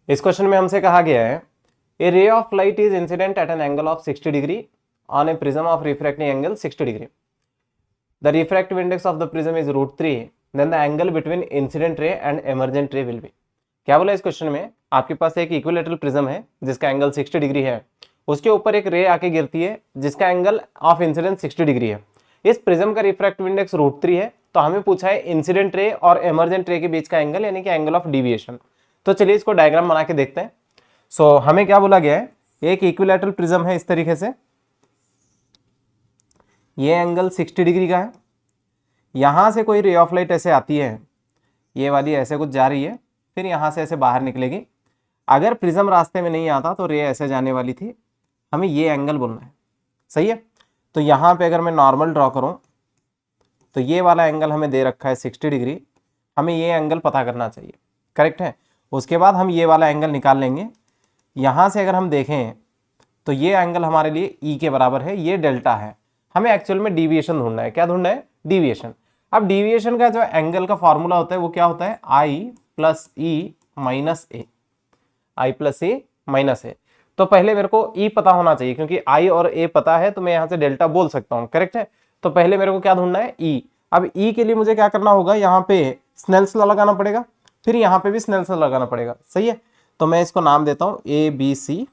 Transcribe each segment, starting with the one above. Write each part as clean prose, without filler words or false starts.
इस क्वेश्चन में हमसे कहा गया है a ray of light is incident at an angle of 60 degree on a prism of refracting angle 60 degree. The refractive index of the prism is √3. Then the angle between incident ray and emergent ray will be. क्या बोला इस question में? आपके पास एक equilateral prism है जिसका angle 60 degree है, उसके ऊपर एक रे आके गिरती है जिसका एंगल ऑफ इंसिडेंस 60 डिग्री है. इस प्रिज्म का रिफ्रैक्टिव इंडेक्स √3 है. तो हमें पूछा है इंसिडेंट रे और एमर्जेंट रे के बीच का एंगल यानी कि एंगल ऑफ डिविएशन. तो चलिए इसको डायग्राम बना के देखते हैं. सो हमें क्या बोला गया है, एक इक्विलैटरल प्रिज्म है इस तरीके से, ये एंगल 60 डिग्री का है. यहां से कोई रे ऑफ लाइट ऐसे आती है, ये वाली ऐसे कुछ जा रही है, फिर यहां से ऐसे बाहर निकलेगी. अगर प्रिज्म रास्ते में नहीं आता तो रे ऐसे जाने वाली थी. हमें ये एंगल बोलना है, सही है. तो यहां पे अगर मैं नॉर्मल ड्रॉ करूं तो ये वाला एंगल हमें दे रखा है 60 डिग्री. हमें ये एंगल पता करना चाहिए, करेक्ट है. उसके बाद हम ये वाला एंगल निकाल लेंगे. यहां से अगर हम देखें तो ये एंगल हमारे लिए ई के बराबर है, ये डेल्टा है. हमें एक्चुअल में डिविएशन ढूंढना है. क्या ढूंढना है? डिविएशन. अब डिविएशन का जो एंगल का फॉर्मूला होता है वो क्या होता है? आई प्लस ई माइनस ए. आई प्लस ए माइनस ए. तो पहले मेरे को ई पता होना चाहिए, क्योंकि आई और ए पता है तो मैं यहां से डेल्टा बोल सकता हूं, करेक्ट है. तो पहले मेरे को क्या ढूंढना है? ई. अब ई के लिए मुझे क्या करना होगा, यहाँ पे स्नेल्स लॉ लगाना पड़ेगा, फिर यहाँ पे भी स्नेल्स लॉ लगाना पड़ेगा, सही है. तो मैं इसको नाम देता हूं A B C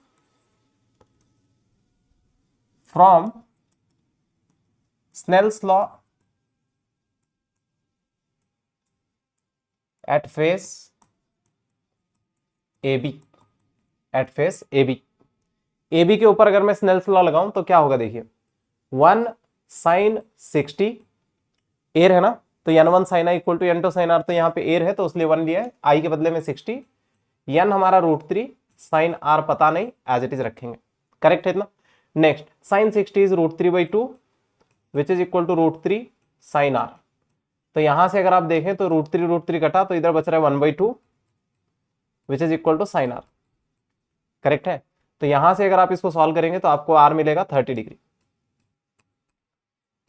from Snell's law at face A B. At face A B. A B के ऊपर अगर मैं स्नेल्स लॉ लगाऊं तो क्या होगा, देखिए 1 sin 60 एयर है ना, तो n1 sin i equal to n2 sin r. तो यहाँ पे एयर है तो इसलिए 1 लिया है, i के बदले में 60. n हमारा √3, sin r पता नहीं, एज इट इज रखेंगे, करेक्ट है इतना. Next sin 60 is √3/2 which is equal to √3 sin r. तो यहां से अगर आप देखें तो √3 कटा तो इधर बच रहा है 1/2 which is equal to sin r, correct है. तो यहां से अगर आप इसको सॉल्व करेंगे तो आपको r मिलेगा 30 डिग्री.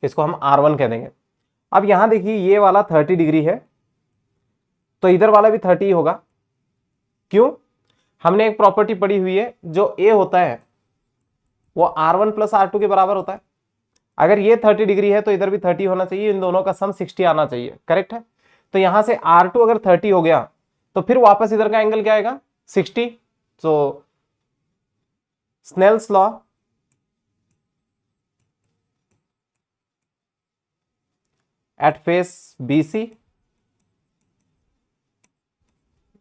इसको हम R1 कह देंगे. अब यहां देखिए ये वाला 30 डिग्री है तो इधर वाला भी 30 होगा. क्यों? हमने एक प्रॉपर्टी पढ़ी हुई है, जो A होता है वो R1 प्लस R2 के बराबर होता है. अगर ये 30 डिग्री है तो इधर भी 30 होना चाहिए, इन दोनों का सम 60 आना चाहिए, करेक्ट है. तो यहां से R2 अगर 30 हो गया तो फिर वापस इधर का एंगल क्या आएगा? 60. तो Snell's law at face BC,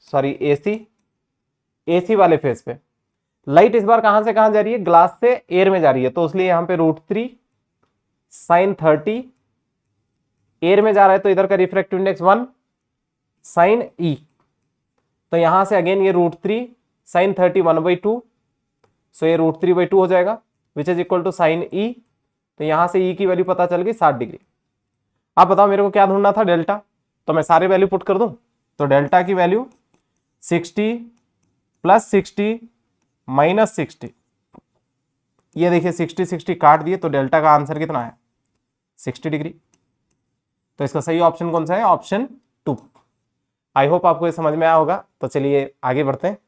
sorry AC वाले फेस पे लाइट इस बार कहां से कहां जा रही है? ग्लास से एयर में जा रही है, तो इसलिए यहां पे √3 sin 30. एयर में जा रहा है तो इधर का रिफ्रैक्टिव इंडेक्स 1 sin E. तो यहां से अगेन ये √3 sin 30 1/2, सो ये √3/2 हो जाएगा which is equal to sin E. तो यहां से E की वैल्यू पता चल गई 60 डिग्री. आप बताओ मेरे को क्या ढूंढना था? डेल्टा. तो मैं सारे वैल्यू पुट कर दूं. तो डेल्टा की वैल्यू 60 प्लस 60 माइनस 60. ये देखिए 60 काट दिए तो डेल्टा का आंसर कितना है? 60 डिग्री. तो इसका सही ऑप्शन कौन सा है? ऑप्शन 2. आई होप आपको ये समझ में आया होगा. तो चलिए आगे बढ़ते हैं.